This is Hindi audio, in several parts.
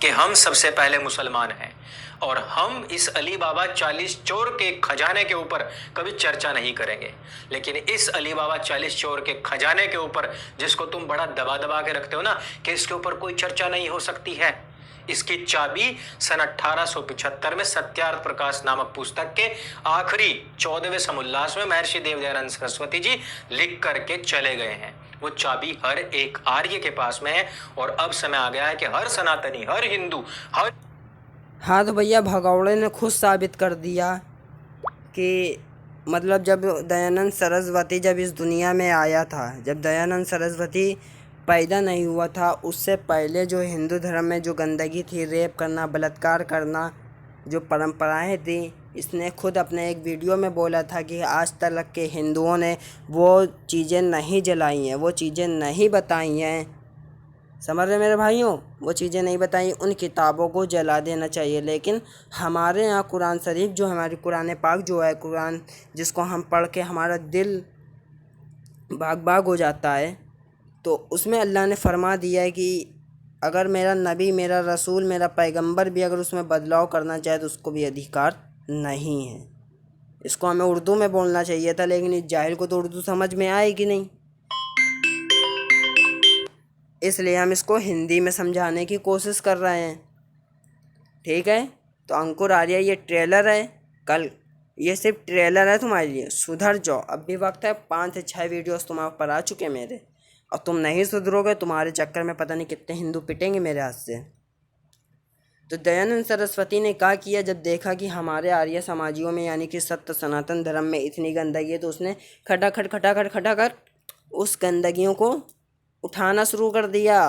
कि हम सबसे पहले मुसलमान हैं और हम इस अली बाबा 40 चोर के खजाने के ऊपर कभी चर्चा नहीं करेंगे। लेकिन इस अली बाबा 40 चोर के खजाने के ऊपर जिसको तुम बड़ा दबा दबा के रखते हो ना कि इसके ऊपर कोई चर्चा नहीं हो सकती है, इसकी चाबी सन 1875 में सत्यार्थ प्रकाश नामक पुस्तक के आखिरी 14वें समुल्लास में महर्षि देवदयानंद सरस्वती जी लिख करके चले गए हैं। वो चाबी हर एक आर्य के पास में है और अब समय आ गया है कि हर सनातनी, हर हिंदू, हर हाँ तो भैया भगौड़े ने खुद साबित कर दिया कि मतलब जब दयानंद सरस्वती जब इस दुनिया में आया था, जब दयानंद सरस्वती पैदा नहीं हुआ था, उससे पहले जो हिंदू धर्म में जो गंदगी थी, रेप करना, बलात्कार करना, जो परंपराएं थी, इसने खुद अपने एक वीडियो में बोला था कि आज तक के हिंदुओं ने वो चीज़ें नहीं जलाई हैं, वो चीज़ें नहीं बताई हैं। समझ रहे मेरे भाइयों, वो चीज़ें नहीं बताई, उन किताबों को जला देना चाहिए। लेकिन हमारे यहाँ कुरान शरीफ जो हमारी कुरान पाक जो है, कुरान जिसको हम पढ़ के हमारा दिल बाग बाग हो जाता है, तो उसमें अल्लाह ने फरमा दिया है कि अगर मेरा नबी, मेरा रसूल, मेरा पैगंबर भी अगर उसमें बदलाव करना चाहे तो उसको भी अधिकार नहीं है। इसको हमें उर्दू में बोलना चाहिए था, लेकिन इस जाहिल को तो उर्दू समझ में आएगी नहीं, इसलिए हम इसको हिंदी में समझाने की कोशिश कर रहे हैं। ठीक है, तो अंकुर आर्य ये ट्रेलर है, कल ये सिर्फ ट्रेलर है तुम्हारे लिए, सुधर जाओ, अब भी वक्त है। 5 से 6 वीडियोस तुम्हारे पर आ चुके मेरे, और तुम नहीं सुधरोगे, तुम्हारे चक्कर में पता नहीं कितने हिंदू पिटेंगे मेरे हाथ से। तो दयानंद सरस्वती ने क्या किया, जब देखा कि हमारे आर्य समाजियों में यानी कि सत्य सनातन धर्म में इतनी गंदगी है, तो उसने खटाखट उस गंदगियों को उठाना शुरू कर दिया,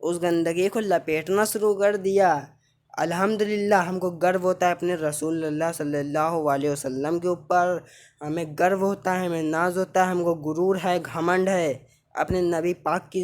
उस गंदगी को लपेटना शुरू कर दिया। अल्हम्दुलिल्लाह हमको गर्व होता है अपने रसूलुल्लाह सल्लल्लाहु अलैहि वसल्लम के ऊपर, हमें गर्व होता है, हमें नाज होता है, हमको गुरूर है, घमंड है अपने नबी पाक की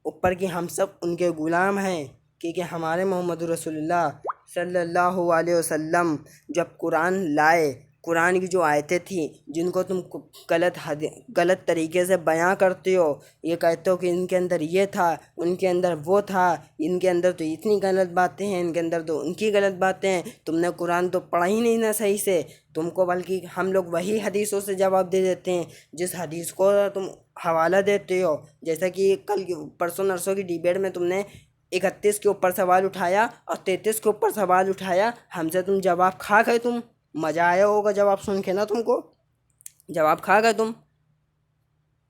ऊपर कि हम सब उनके ग़ुलाम हैं। क्योंकि हमारे मोहम्मद रसूलुल्लाह सल्लल्लाहु अलैहि वसल्लम जब कुरान लाए, कुरान की जो आयतें थी जिनको तुम गलत तरीके से बयां करते हो, ये कहते हो कि इनके अंदर ये था, उनके अंदर वो था, इनके अंदर तो इतनी गलत बातें हैं, इनके अंदर तो उनकी गलत बातें हैं, तुमने कुरान तो पढ़ा ही नहीं ना सही से। तुमको बल्कि हम लोग वही हदीसों से जवाब दे देते हैं जिस हदीस को तुम हवाला देते हो। जैसा कि कल परसों नरसों की डिबेट में तुमने 31 के ऊपर सवाल उठाया और 33 के ऊपर सवाल उठाया, हमसे तुम जवाब खा गए। तुम मज़ा आया होगा जवाब सुन के ना, तुमको जवाब खा गए तुम।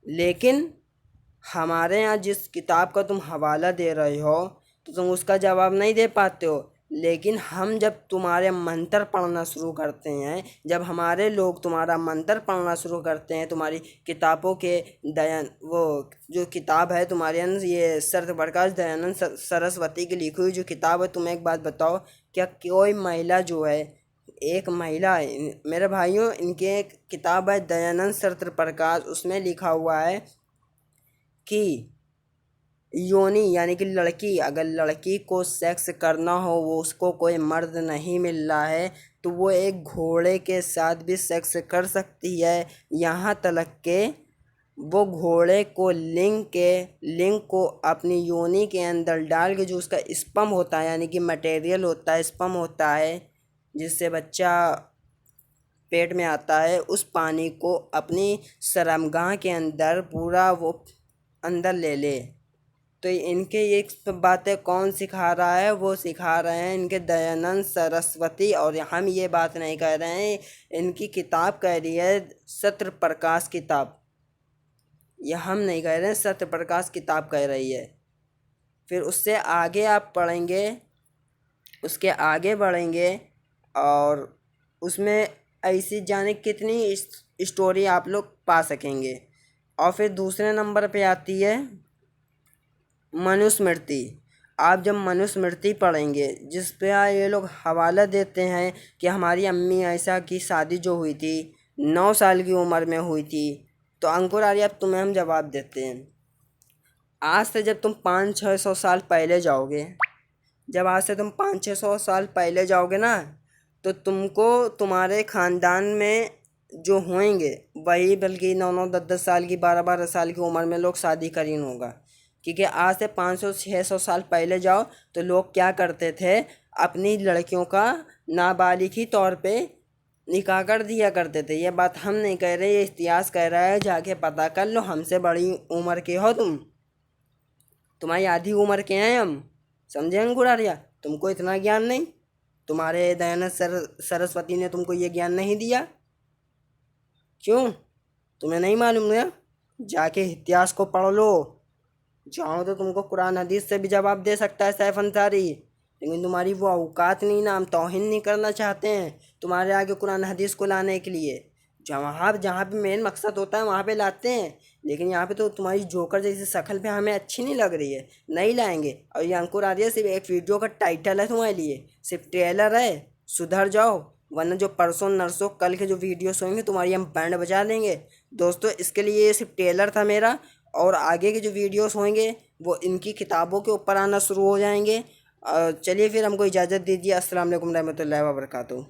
लेकिन हमारे यहाँ जिस किताब का तुम हवाला दे रहे हो तो तुम उसका जवाब नहीं दे पाते हो। लेकिन हम जब तुम्हारे मंत्र पढ़ना शुरू करते हैं, जब हमारे लोग तुम्हारा मंत्र पढ़ना शुरू करते हैं, तुम्हारी किताबों के वो जो किताब है तुम्हारे अंदर, ये सत्य प्रकाश दयानंद सरस्वती की लिखी हुई जो किताब है, तुम्हें एक बात बताओ, क्या कोई महिला जो है, एक महिला मेरे भाइयों, इनके एक किताब है दयानंद सत्य प्रकाश, उसमें लिखा हुआ है कि योनि यानी कि लड़की, अगर लड़की को सेक्स करना हो, वो उसको कोई मर्द नहीं मिल रहा है, तो वो एक घोड़े के साथ भी सेक्स कर सकती है। यहाँ तक के वो घोड़े को लिंग को अपनी योनि के अंदर डाल के, जो उसका स्पर्म होता है यानी कि मटेरियल होता है, स्पर्म होता है जिससे बच्चा पेट में आता है, उस पानी को अपनी शर्मगाह के अंदर पूरा वो अंदर ले ले। तो इनके ये बातें कौन सिखा रहा है? वो सिखा रहे हैं इनके दयानंद सरस्वती। और हम ये बात नहीं कह रहे हैं, इनकी किताब कह रही है सत्य प्रकाश किताब, यह हम नहीं कह रहे हैं, सत्य प्रकाश किताब कह रही है। फिर उससे आगे आप पढ़ेंगे, उसके आगे बढ़ेंगे और उसमें ऐसी जाने कितनी स्टोरी आप लोग पा सकेंगे। और फिर दूसरे नंबर पे आती है मनुस्मृति। आप जब मनुस्मृति पढ़ेंगे, जिस पे ये लोग हवाला देते हैं कि हमारी अम्मी ऐसा की शादी जो हुई थी 9 साल की उम्र में हुई थी, तो अंकुर आर्य अब तुम्हें हम जवाब देते हैं। आज से जब तुम 500-600 साल पहले जाओगे, जब आज से तुम 500-600 साल पहले जाओगे ना, तो तुमको तुम्हारे ख़ानदान में जो होंगे वही बल्कि 9-9, 10-10 साल की, 12-12 साल की उम्र में लोग शादी करीन होगा। क्योंकि आज से 500-600 साल पहले जाओ तो लोग क्या करते थे, अपनी लड़कियों का नाबालिग ही तौर पे निकाह कर दिया करते थे। ये बात हम नहीं कह रहे, ये इतिहास कह रहा है, जाके पता कर लो। हमसे बड़ी उम्र के हो तुम, तुम्हारी आधी उम्र के हैं हम, समझे अंकुर आर्या? तुमको इतना ज्ञान नहीं? तुम्हारे दयानंद सरस्वती ने तुमको ये ज्ञान नहीं दिया? क्यों, तुम्हें नहीं मालूम है? जाके इतिहास को पढ़ लो। चाहो तो तुमको कुरान हदीस से भी जवाब दे सकता है सैफ अंसारी, लेकिन तुम्हारी वो औकात नहीं ना। हम तौहीन नहीं करना चाहते हैं तुम्हारे आगे कुरान हदीस को लाने के लिए। जहाँ जहाँ पे मेन मकसद होता है वहाँ पे लाते हैं, लेकिन यहाँ पे तो तुम्हारी जोकर जैसी शक्ल पे हमें अच्छी नहीं लग रही है, नहीं लाएंगे। और ये अंकुर आर्या सिर्फ एक वीडियो का टाइटल है तुम्हारे लिए, सिर्फ ट्रेलर है। सुधर जाओ, वरना जो परसों नरसों कल के जो वीडियोस होंगे तुम्हारी हम बैंड बजा देंगे। दोस्तों, इसके लिए ये सिर्फ ट्रेलर था मेरा, और आगे के जो वीडियोस होंगे वो इनकी किताबों के ऊपर आना शुरू हो जाएंगे। चलिए फिर हमको इजाज़त दीजिए। अस्सलाम वालेकुम रहमतुल्लाहि व बरकातुहू।